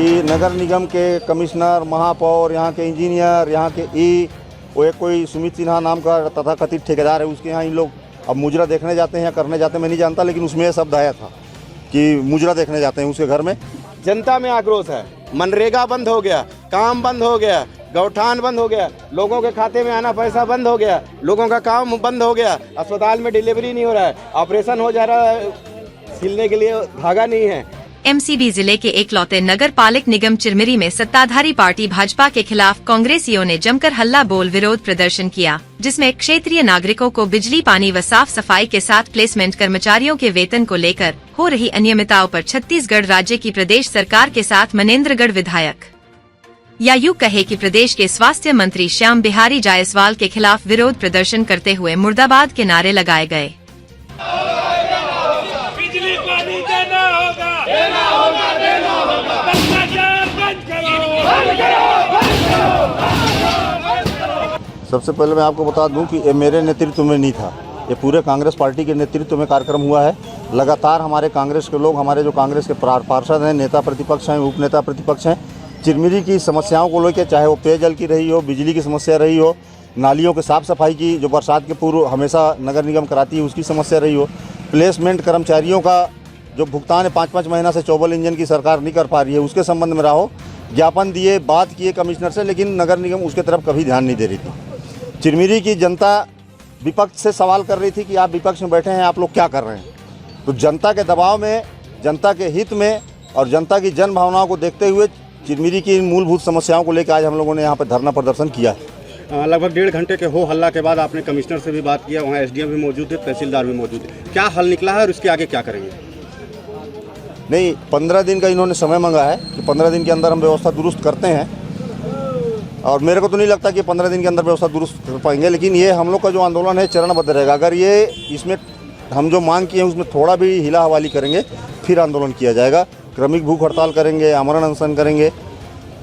कि नगर निगम के कमिश्नर, महापौर, यहाँ के इंजीनियर, यहाँ के वो एक कोई सुमित सिन्हा नाम का तथाकथित ठेकेदार है, उसके यहाँ इन लोग अब मुजरा देखने जाते हैं या करने जाते हैं मैं नहीं जानता, लेकिन उसमें यह शब्द आया था कि मुजरा देखने जाते हैं उसके घर में। जनता में आक्रोश है, मनरेगा बंद हो गया, काम बंद हो गया, गौठान बंद हो गया, लोगों के खाते में आना पैसा बंद हो गया, लोगों का काम बंद हो गया, अस्पताल में डिलीवरी नहीं हो रहा है, ऑपरेशन हो जा रहा है, सिलने के लिए धागा नहीं है। एमसीबी जिले के एकलौते नगर पालिक निगम चिरमिरी में सत्ताधारी पार्टी भाजपा के खिलाफ कांग्रेसियों ने जमकर हल्ला बोल विरोध प्रदर्शन किया, जिसमें क्षेत्रीय नागरिकों को बिजली, पानी व साफ सफाई के साथ प्लेसमेंट कर्मचारियों के वेतन को लेकर हो रही अनियमितताओं पर छत्तीसगढ़ राज्य की प्रदेश सरकार के साथ मनेन्द्रगढ़ विधायक या यूँ कहे कि प्रदेश के स्वास्थ्य मंत्री श्याम बिहारी जायसवाल के खिलाफ विरोध प्रदर्शन करते हुए मुर्दाबाद के नारे लगाए गए। बिजली पानी देना होगा, देना होगा, देना होगा, भ्रष्टाचार बंद करो, सबसे पहले मैं आपको बता दूं कि ये मेरे नेतृत्व में नहीं था, ये पूरे कांग्रेस पार्टी के नेतृत्व में कार्यक्रम हुआ है। लगातार हमारे कांग्रेस के लोग, हमारे जो कांग्रेस के पार्षद हैं, नेता प्रतिपक्ष हैं, उपनेता प्रतिपक्ष हैं, चिरमिरी की समस्याओं को लेकर, चाहे वो पेयजल की रही हो, बिजली की समस्या रही हो, नालियों के साफ़ सफाई की जो बरसात के पूर्व हमेशा नगर निगम कराती है उसकी समस्या रही हो, प्लेसमेंट कर्मचारियों का जो भुगतान है 5-5 महीना से 24 इंजन की सरकार नहीं कर पा रही है, उसके संबंध में रहो, ज्ञापन दिए, बात किए कमिश्नर से, लेकिन नगर निगम उसके तरफ कभी ध्यान नहीं दे रही थी। चिरमिरी की जनता विपक्ष से सवाल कर रही थी कि आप विपक्ष में बैठे हैं, आप लोग क्या कर रहे हैं। तो जनता के दबाव में, जनता के हित में और जनता की जन भावनाओं को देखते हुए चिरमिरी की मूलभूत समस्याओं को लेकर आज हम लोगों ने यहाँ पर धरना प्रदर्शन किया है। लगभग 1.5 घंटे के हो हल्ला के बाद आपने कमिश्नर से भी बात किया, वहाँ एसडीएम भी मौजूद है, तहसीलदार भी मौजूद है, क्या हल निकला है और इसके आगे क्या करेंगे? नहीं, 15 दिन का इन्होंने समय मांगा है कि 15 दिन के अंदर हम व्यवस्था दुरुस्त करते हैं, और मेरे को तो नहीं लगता कि 15 दिन के अंदर व्यवस्था दुरुस्त कर पाएंगे, लेकिन ये हम लोग का जो आंदोलन है चरणबद्ध रहेगा। अगर ये इसमें हम जो मांग किए हैं उसमें थोड़ा भी हिला हवाली करेंगे फिर आंदोलन किया जाएगा। क्रमिक भूख हड़ताल करेंगे, आमरण अनशन करेंगे,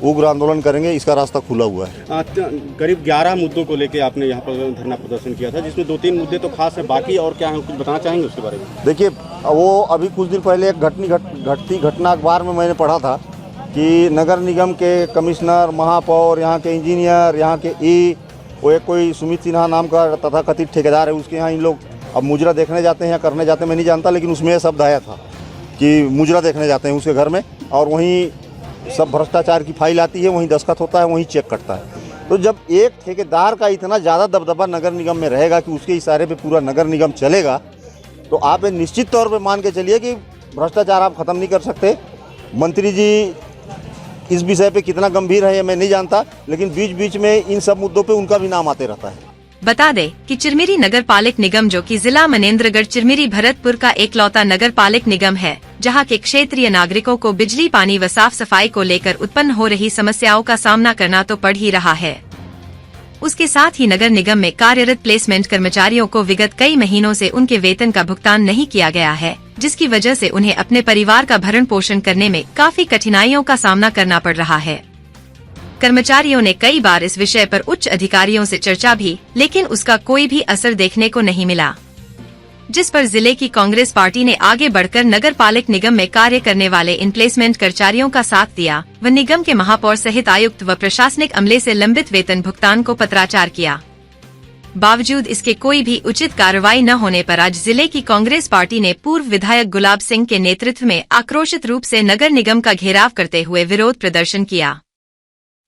उग्र आंदोलन करेंगे, इसका रास्ता खुला हुआ है। करीब 11 मुद्दों को लेकर आपने यहाँ पर धरना प्रदर्शन किया था, जिसमें 2-3 मुद्दे तो खास है, बाकी और क्या है, कुछ बताना चाहेंगे उसके बारे में? देखिए, वो अभी कुछ दिन पहले एक घटती घटना अखबार में मैंने पढ़ा था कि नगर निगम के कमिश्नर, महापौर, यहाँ के इंजीनियर, यहाँ के वो एक कोई सुमित सिन्हा नाम का तथाकथित ठेकेदार है, उसके यहाँ इन लोग अब मुजरा देखने जाते हैं या करने जाते हैं मैं नहीं जानता, लेकिन उसमें यह शब्द आया था कि मुजरा देखने जाते हैं उसके घर में, और वहीं सब भ्रष्टाचार की फाइल आती है, वहीं दस्तखत होता है, वहीं चेक कटता है। तो जब एक ठेकेदार का इतना ज़्यादा दबदबा नगर निगम में रहेगा कि उसके इशारे पे पूरा नगर निगम चलेगा, तो आप ये निश्चित तौर पे मान के चलिए कि भ्रष्टाचार आप ख़त्म नहीं कर सकते। मंत्री जी इस विषय पे कितना गंभीर है ये मैं नहीं जानता, लेकिन बीच बीच में इन सब मुद्दों पे उनका भी नाम आते रहता है। बता दें कि चिरमिरी नगर पालिक निगम, जो कि जिला मनेन्द्रगढ़ चिरमिरी भरतपुर का एकलौता नगर पालिक निगम है, जहां के क्षेत्रीय नागरिकों को बिजली, पानी व साफ सफाई को लेकर उत्पन्न हो रही समस्याओं का सामना करना तो पड़ ही रहा है। उसके साथ ही नगर निगम में कार्यरत प्लेसमेंट कर्मचारियों को विगत कई महीनों से उनके वेतन का भुगतान नहीं किया गया है, जिसकी वजह से उन्हें अपने परिवार का भरण पोषण करने में काफी कठिनाइयों का सामना करना पड़ रहा है। कर्मचारियों ने कई बार इस विषय पर उच्च अधिकारियों से चर्चा भी, लेकिन उसका कोई भी असर देखने को नहीं मिला, जिस पर जिले की कांग्रेस पार्टी ने आगे बढ़कर नगर पालिक निगम में कार्य करने वाले इन प्लेसमेंट कर्मचारियों का साथ दिया व निगम के महापौर सहित आयुक्त व प्रशासनिक अमले से लंबित वेतन भुगतान को पत्राचार किया। बावजूद इसके कोई भी उचित कार्रवाई न होने पर आज जिले की कांग्रेस पार्टी ने पूर्व विधायक गुलाब सिंह के नेतृत्व में आक्रोशित रूप से नगर निगम का घेराव करते हुए विरोध प्रदर्शन किया।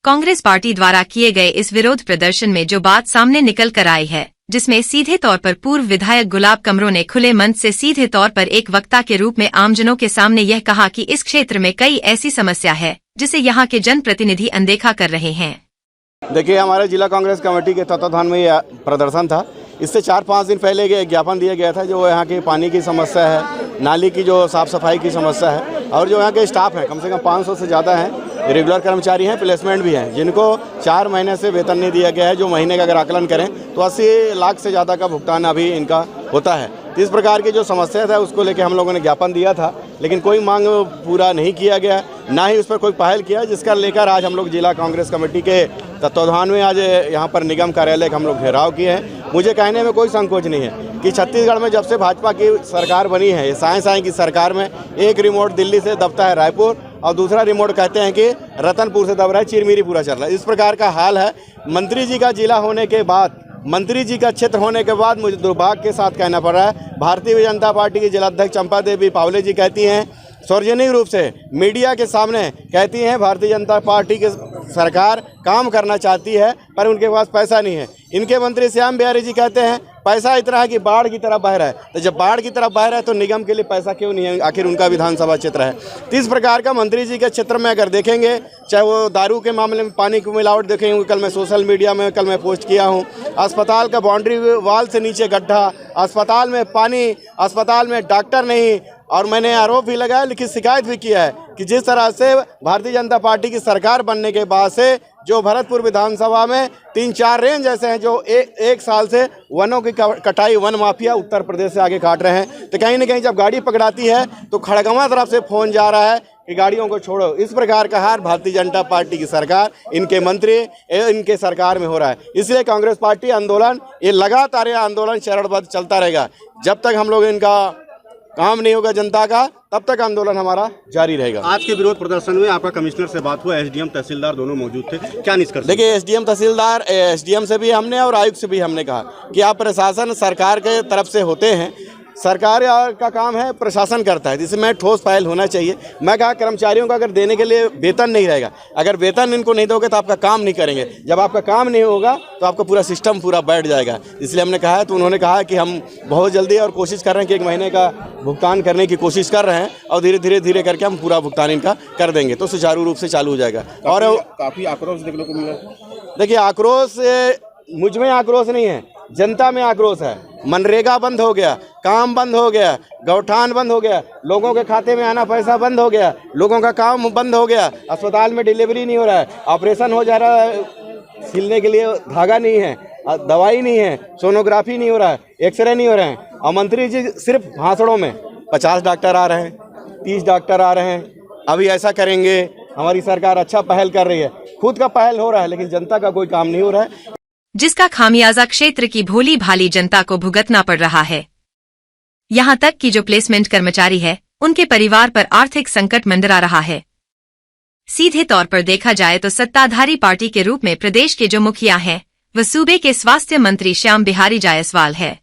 कांग्रेस पार्टी द्वारा किए गए इस विरोध प्रदर्शन में जो बात सामने निकल कर आई है, जिसमें सीधे तौर पर पूर्व विधायक गुलाब कमरों ने खुले मंच से सीधे तौर पर एक वक्ता के रूप में आमजनों के सामने यह कहा कि इस क्षेत्र में कई ऐसी समस्या है जिसे यहाँ के जनप्रतिनिधि अनदेखा कर रहे हैं। देखिए, हमारे जिला कांग्रेस कमेटी के तत्वाधान में यह प्रदर्शन था। इससे 4-5 दिन पहले एक ज्ञापन दिया गया था, जो यहाँ की पानी की समस्या है, नाली की जो साफ सफाई की समस्या है, और जो यहाँ के स्टाफ है कम से कम 500 से ज़्यादा हैं, रेगुलर कर्मचारी हैं, प्लेसमेंट भी हैं, जिनको 4 महीने से वेतन नहीं दिया गया है। जो महीने का अगर आकलन करें तो 80 लाख से ज़्यादा का भुगतान अभी इनका होता है। तो इस प्रकार की जो समस्या था उसको लेकर हम लोगों ने ज्ञापन दिया था, लेकिन कोई मांग पूरा नहीं किया गया, ना ही उस पर कोई पहल किया, जिसका लेकर आज हम लोग जिला कांग्रेस कमेटी के तत्वाधान में आज यहाँ पर निगम कार्यालय का हम लोग घेराव किए हैं। मुझे कहने में कोई संकोच नहीं है कि छत्तीसगढ़ में जब से भाजपा की सरकार बनी है, साएं की सरकार में एक रिमोट दिल्ली से दबता है रायपुर और दूसरा रिमोट कहते हैं कि रतनपुर से दब रहा है, चिरमिरी पूरा चल रहा है। इस प्रकार का हाल है। मंत्री जी का जिला होने के बाद, मंत्री जी का क्षेत्र होने के बाद मुझे दुर्भाग्य के साथ कहना पड़ रहा है, भारतीय जनता पार्टी की जिलाध्यक्ष चंपा देवी पावले जी कहती हैं सार्वजनिक रूप से मीडिया के सामने, कहती हैं भारतीय जनता पार्टी की सरकार काम करना चाहती है पर उनके पास पैसा नहीं है। इनके मंत्री श्याम बिहारी जी कहते हैं पैसा इतना है कि बाढ़ की तरह बह रहा है। तो जब बाढ़ की तरह बह रहा है तो निगम के लिए पैसा क्यों नहीं है? आखिर उनका विधानसभा क्षेत्र है। तो इस प्रकार का मंत्री जी के क्षेत्र में अगर देखेंगे, चाहे वो दारू के मामले में पानी की मिलावट देखेंगे, कल मैं सोशल मीडिया में कल मैं पोस्ट किया हूँ, अस्पताल का बाउंड्री वाल से नीचे गड्ढा, अस्पताल में पानी, अस्पताल में डॉक्टर नहीं, और मैंने आरोप भी लगाया, लिखित शिकायत भी किया है कि जिस तरह से भारतीय जनता पार्टी की सरकार बनने के बाद से जो भरतपुर विधानसभा में 3-4 रेंज ऐसे हैं जो एक साल से वनों की कटाई, वन माफिया उत्तर प्रदेश से आगे काट रहे हैं। तो कहीं ना कहीं जब गाड़ी पकड़ाती है तो खड़गवां तरफ से फोन जा रहा है कि गाड़ियों को छोड़ो। इस प्रकार का हार भारतीय जनता पार्टी की सरकार, इनके मंत्री, इनके सरकार में हो रहा है। इसलिए कांग्रेस पार्टी आंदोलन, ये लगातार ये आंदोलन चरणबद्ध चलता रहेगा। जब तक हम लोग इनका काम नहीं होगा जनता का, तब तक आंदोलन हमारा जारी रहेगा। आज के विरोध प्रदर्शन में आपका कमिश्नर से बात हुआ, एसडीएम तहसीलदार दोनों मौजूद थे, क्या निष्कर्ष? देखिए, एसडीएम तहसीलदार, एसडीएम से भी हमने और आयुक्त से भी हमने कहा कि आप प्रशासन सरकार के तरफ से होते हैं, सरकार का काम है, प्रशासन करता है, जिसमें ठोस पहल होना चाहिए। मैं कहा कर्मचारियों का अगर देने के लिए वेतन नहीं रहेगा, अगर वेतन इनको नहीं दोगे तो आपका काम नहीं करेंगे। जब आपका काम नहीं होगा तो आपका पूरा सिस्टम पूरा बैठ जाएगा। इसलिए हमने कहा है, तो उन्होंने कहा कि हम बहुत जल्दी और कोशिश कर रहे हैं कि 1 महीने का भुगतान करने की कोशिश कर रहे हैं और धीरे करके हम पूरा भुगतान इनका कर देंगे तो सुचारू रूप से चालू हो जाएगा। और काफ़ी आक्रोश देखने को मिला। देखिए, आक्रोश मुझ में आक्रोश नहीं है, जनता में आक्रोश है। मनरेगा बंद हो गया, काम बंद हो गया, गौठान बंद हो गया, लोगों के खाते में आना पैसा बंद हो गया, लोगों का काम बंद हो गया, अस्पताल में डिलीवरी नहीं हो रहा है, ऑपरेशन हो जा रहा है, सिलने के लिए धागा नहीं है, दवाई नहीं है, सोनोग्राफी नहीं हो रहा है, एक्सरे नहीं हो रहे हैं। और मंत्री जी सिर्फ भाषणों में 50 डॉक्टर आ रहे हैं, 30 डॉक्टर आ रहे हैं, अभी ऐसा करेंगे, हमारी सरकार अच्छा पहल कर रही है। खुद का पहल हो रहा है लेकिन जनता का कोई काम नहीं हो रहा है, जिसका खामियाजा क्षेत्र की भोली भाली जनता को भुगतना पड़ रहा है। यहाँ तक कि जो प्लेसमेंट कर्मचारी है, उनके परिवार पर आर्थिक संकट मंडरा रहा है। सीधे तौर पर देखा जाए तो सत्ताधारी पार्टी के रूप में प्रदेश के जो मुखिया हैं, वह सूबे के स्वास्थ्य मंत्री श्याम बिहारी जायसवाल है।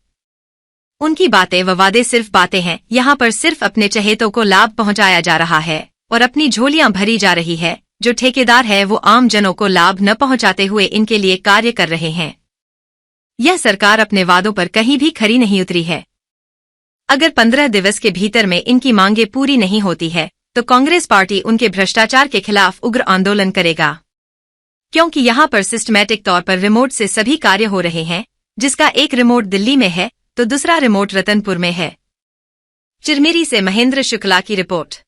उनकी बातें व वादे सिर्फ बातें हैं। यहाँ पर सिर्फ अपने चहेतों को लाभ पहुंचाया जा रहा है और अपनी झोलियां भरी जा रही है। जो ठेकेदार है वो आम जनों को लाभ न पहुंचाते हुए इनके लिए कार्य कर रहे हैं। यह सरकार अपने वादों पर कहीं भी खरी नहीं उतरी है। अगर 15 दिवस के भीतर में इनकी मांगे पूरी नहीं होती है तो कांग्रेस पार्टी उनके भ्रष्टाचार के खिलाफ उग्र आंदोलन करेगा, क्योंकि यहाँ पर सिस्टमैटिक तौर पर रिमोट से सभी कार्य हो रहे हैं, जिसका एक रिमोट दिल्ली में है तो दूसरा रिमोट रतनपुर में है। चिरमिरी से महेंद्र शुक्ला की रिपोर्ट।